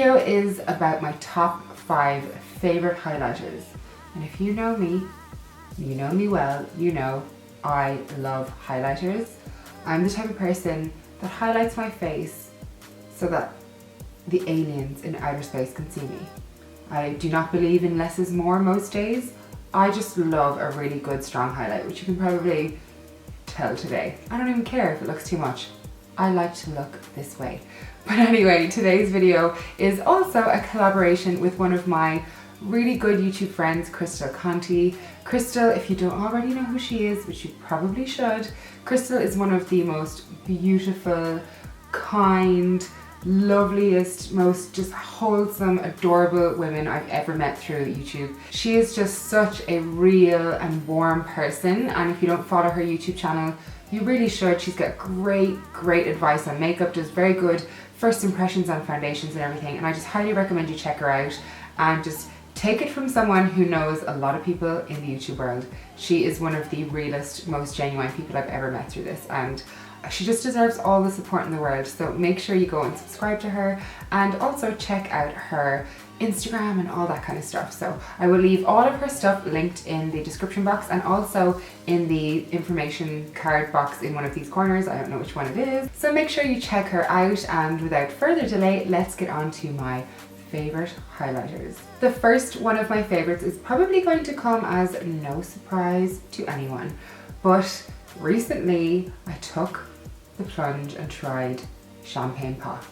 video is about my top 5 favorite highlighters. And if you know me well, you know I love highlighters. I'm the type of person that highlights my face so that the aliens in outer space can see me. I do not believe in less is more most days. I just love a really good strong highlight, which you can probably tell today. I don't even care if it looks too much. I like to look this way. But anyway, today's video is also a collaboration with one of my really good YouTube friends, Crystal Conti. Crystal, if you don't already know who she is, which you probably should, Crystal is one of the most beautiful, kind, loveliest, most just wholesome, adorable women I've ever met through YouTube. She is just such a real and warm person, and if you don't follow her YouTube channel, you really should. She's got great advice on makeup, does very good first impressions on foundations and everything, and I just highly recommend you check her out and just take it from someone who knows a lot of people in the YouTube world. She is one of the realest, most genuine people I've ever met through this, and she just deserves all the support in the world. So make sure you go and subscribe to her, and also check out her Instagram and all that kind of stuff. So I will leave all of her stuff linked in the description box and also in the information card box in one of these corners. I don't know which one it is. So make sure you check her out, and without further delay, let's get on to my favorite highlighters. The first one of my favorites is probably going to come as no surprise to anyone, but recently I took the plunge and tried Champagne Pop.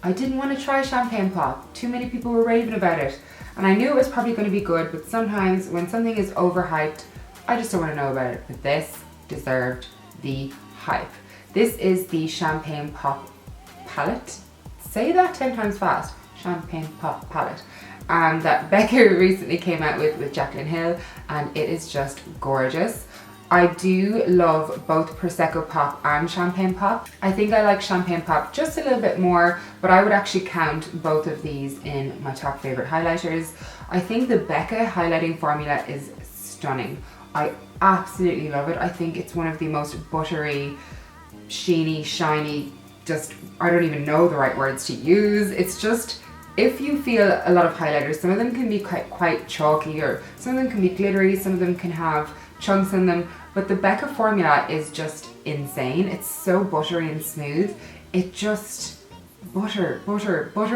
I didn't want to try Champagne Pop. Too many people were raving about it, and I knew it was probably going to be good, but sometimes when something is overhyped, I just don't want to know about it. But this deserved the hype. This is the Champagne Pop palette. Say that 10 times fast. Champagne Pop palette. That Becca recently came out with Jaclyn Hill, and it is just gorgeous. I do love both Prosecco Pop and Champagne Pop. I think I like Champagne Pop just a little bit more, but I would actually count both of these in my top favorite highlighters. I think the Becca highlighting formula is stunning. I absolutely love it. I think it's one of the most buttery, sheeny, shiny, just, I don't even know the right words to use. It's just, if you feel a lot of highlighters, some of them can be quite chalky, or some of them can be glittery, some of them can have chunks in them, but the Becca formula is just insane. It's so buttery and smooth. It just, butter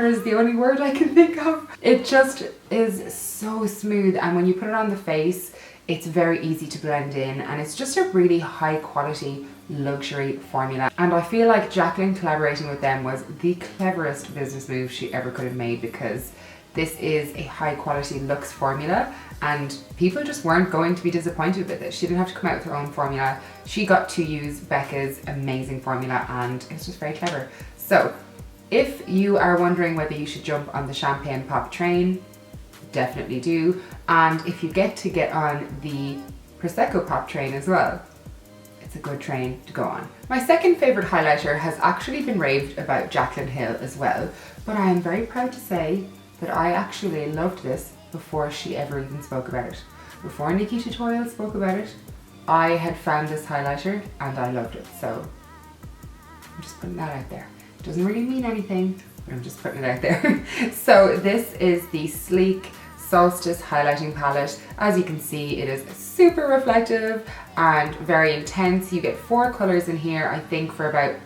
is the only word I can think of. It just is so smooth, and when you put it on the face, it's very easy to blend in, and it's just a really high quality luxury formula. And I feel like Jaclyn collaborating with them was the cleverest business move she ever could have made, because this is a high quality luxe formula and people just weren't going to be disappointed with it. She didn't have to come out with her own formula. She got to use Becca's amazing formula, and it's just very clever. So if you are wondering whether you should jump on the Champagne Pop train, definitely do. And if you get on the Prosecco Pop train as well, it's a good train to go on. My second favorite highlighter has actually been raved about Jaclyn Hill as well, but I am very proud to say that I actually loved this before she ever even spoke about it. Before Nikki Tutorial spoke about it, I had found this highlighter and I loved it. So I'm just putting that out there. It doesn't really mean anything, but I'm just putting it out there. So this is the Sleek Soulstice highlighting palette. As you can see, it is super reflective and very intense. You get 4 colors in here, I think for about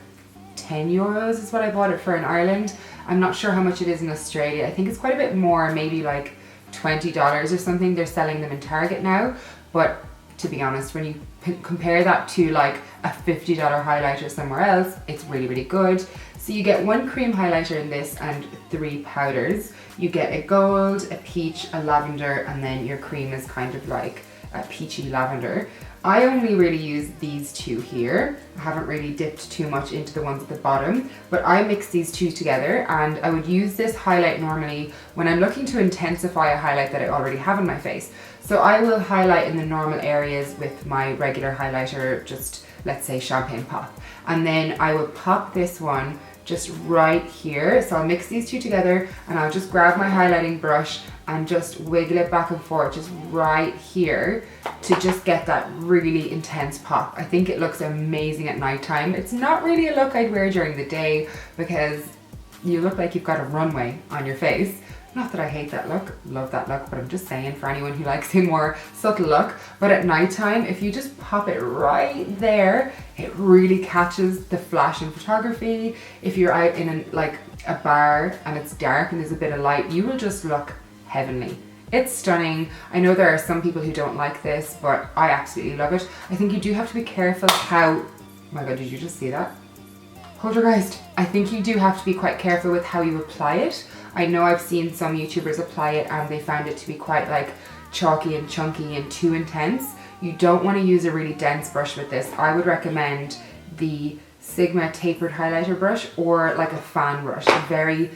10 euros is what I bought it for in Ireland. I'm not sure how much it is in Australia. I think it's quite a bit more, maybe like $20 or something. They're selling them in Target now, but to be honest, when you compare that to like a $50 highlighter somewhere else, it's really good. So you get 1 cream highlighter in this and 3 powders. You get a gold, a peach, a lavender, and then your cream is kind of like a peachy lavender. I only really use these 2 here. I haven't really dipped too much into the ones at the bottom, but I mix these 2 together, and I would use this highlight normally when I'm looking to intensify a highlight that I already have on my face. So I will highlight in the normal areas with my regular highlighter, just let's say Champagne Pop. And then I will pop this one just right here. So I'll mix these 2 together, and I'll just grab my highlighting brush and just wiggle it back and forth just right here to just get that really intense pop. I think it looks amazing at nighttime. It's not really a look I'd wear during the day because you look like you've got a runway on your face. Not that I hate that look, love that look, but I'm just saying for anyone who likes a more subtle look. But at nighttime, if you just pop it right there, it really catches the flash in photography. If you're out in a bar and it's dark and there's a bit of light, you will just look heavenly. It's stunning. I know there are some people who don't like this, but I absolutely love it. I think you do have to be careful how, oh my God, did you just see that? Poltergeist. I think you do have to be quite careful with how you apply it. I know I've seen some YouTubers apply it and they found it to be quite like chalky and chunky and too intense. You don't want to use a really dense brush with this. I would recommend the Sigma tapered highlighter brush or like a fan brush, a very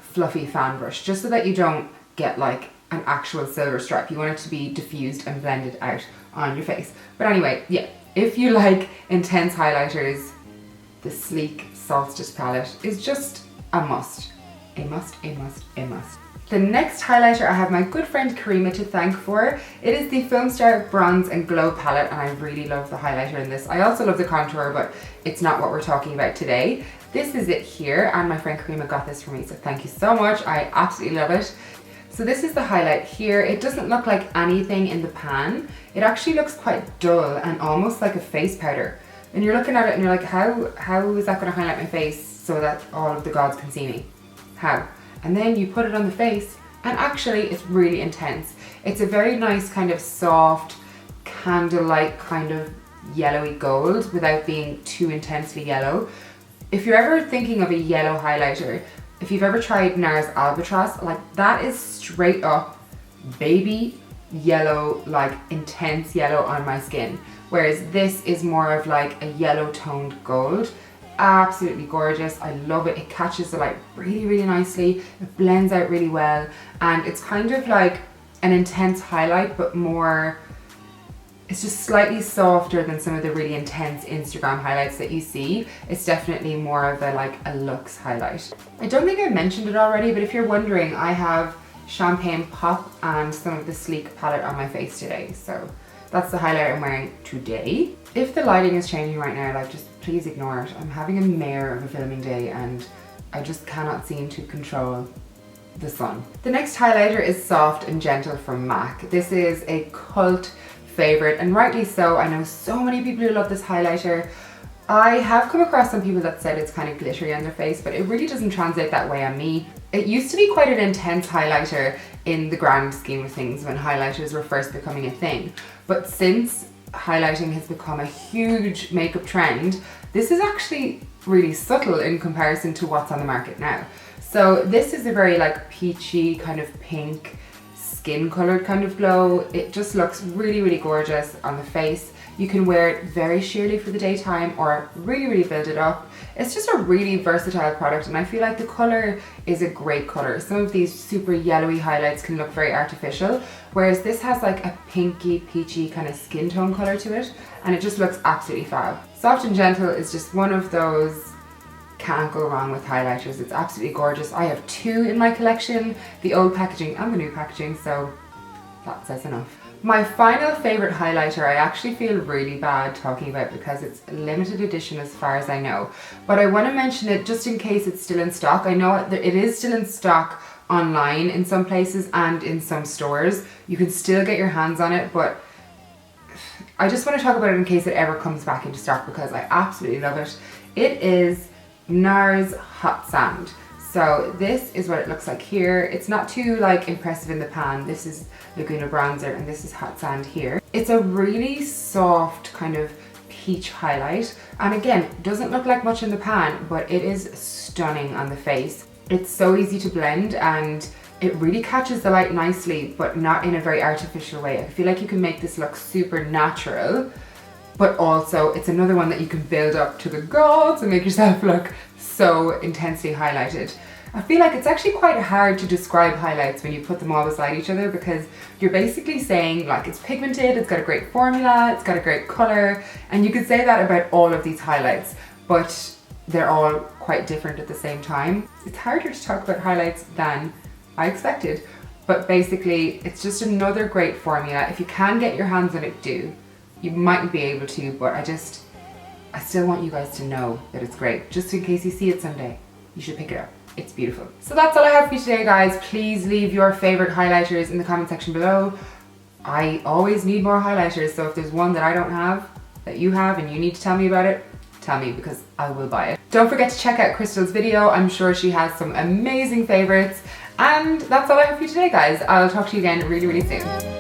fluffy fan brush, just so that you don't get like an actual silver stripe. You want it to be diffused and blended out on your face. But anyway, yeah, if you like intense highlighters, the sleek Soulstice palette is just a must. A must, a must, a must. The next highlighter I have my good friend Karima to thank for. It is the Filmstar Bronze and Glow palette, and I really love the highlighter in this. I also love the contour, but it's not what we're talking about today. This is it here, and my friend Karima got this for me, so thank you so much. I absolutely love it. So this is the highlight here. It doesn't look like anything in the pan. It actually looks quite dull and almost like a face powder. And you're looking at it and you're like, how is that gonna highlight my face so that all of the gods can see me? How? And then you put it on the face and actually it's really intense. It's a very nice kind of soft, candlelight kind of yellowy gold without being too intensely yellow. If you're ever thinking of a yellow highlighter, if you've ever tried Nars Albatross, like that is straight up baby yellow, like intense yellow on my skin. Whereas this is more of like a yellow toned gold. Absolutely gorgeous. I love it. It catches the light really, really nicely. It blends out really well. And it's kind of like an intense highlight, but more, it's just slightly softer than some of the really intense Instagram highlights that you see. It's definitely more of a like a luxe highlight. I don't think I mentioned it already, but if you're wondering, I have Champagne Pop and some of the Sleek palette on my face today. So that's the highlight I'm wearing today. If the lighting is changing right now, like just please ignore it. I'm having a mare of a filming day and I just cannot seem to control the sun. The next highlighter is Soft and Gentle from MAC. This is a cult favorite, and rightly so. I know so many people who love this highlighter. I have come across some people that said it's kind of glittery on their face, but it really doesn't translate that way on me. It used to be quite an intense highlighter in the grand scheme of things when highlighters were first becoming a thing. But since highlighting has become a huge makeup trend, this is actually really subtle in comparison to what's on the market now. So this is a very like peachy kind of pink skin colored kind of glow. It just looks really, really gorgeous on the face. You can wear it very sheerly for the daytime or really, really build it up. It's just a really versatile product, and I feel like the color is a great color. Some of these super yellowy highlights can look very artificial, whereas this has like a pinky, peachy kind of skin tone color to it, and it just looks absolutely fab. Soft and Gentle is just one of those can't go wrong with highlighters. It's absolutely gorgeous. I have two in my collection, the old packaging and the new packaging, so that says enough. My final favorite highlighter, I actually feel really bad talking about because it's limited edition as far as I know, but I want to mention it just in case it's still in stock. I know it is still in stock online in some places and in some stores. You can still get your hands on it, but I just want to talk about it in case it ever comes back into stock because I absolutely love it. It is Nars Hot Sand. So this is what it looks like here. It's not too like impressive in the pan. This is Laguna Bronzer and this is Hot Sand here. It's a really soft kind of peach highlight. And again, doesn't look like much in the pan, but it is stunning on the face. It's so easy to blend and it really catches the light nicely, but not in a very artificial way. I feel like you can make this look super natural, but also it's another one that you can build up to the gods and make yourself look so intensely highlighted. I feel like it's actually quite hard to describe highlights when you put them all beside each other because you're basically saying like it's pigmented, it's got a great formula, it's got a great color, and you could say that about all of these highlights, but they're all quite different at the same time. It's harder to talk about highlights than I expected, but basically it's just another great formula. If you can get your hands on it, do. You mightn't be able to, but I still want you guys to know that it's great, just in case you see it someday. you should pick it up. It's beautiful. So that's all I have for you today, guys. Please leave your favorite highlighters in the comment section below. I always need more highlighters, so if there's one that I don't have, that you have, and you need to tell me about it, tell me, because I will buy it. Don't forget to check out Crystal's video. I'm sure she has some amazing favorites. And that's all I have for you today, guys. I'll talk to you again really, really soon.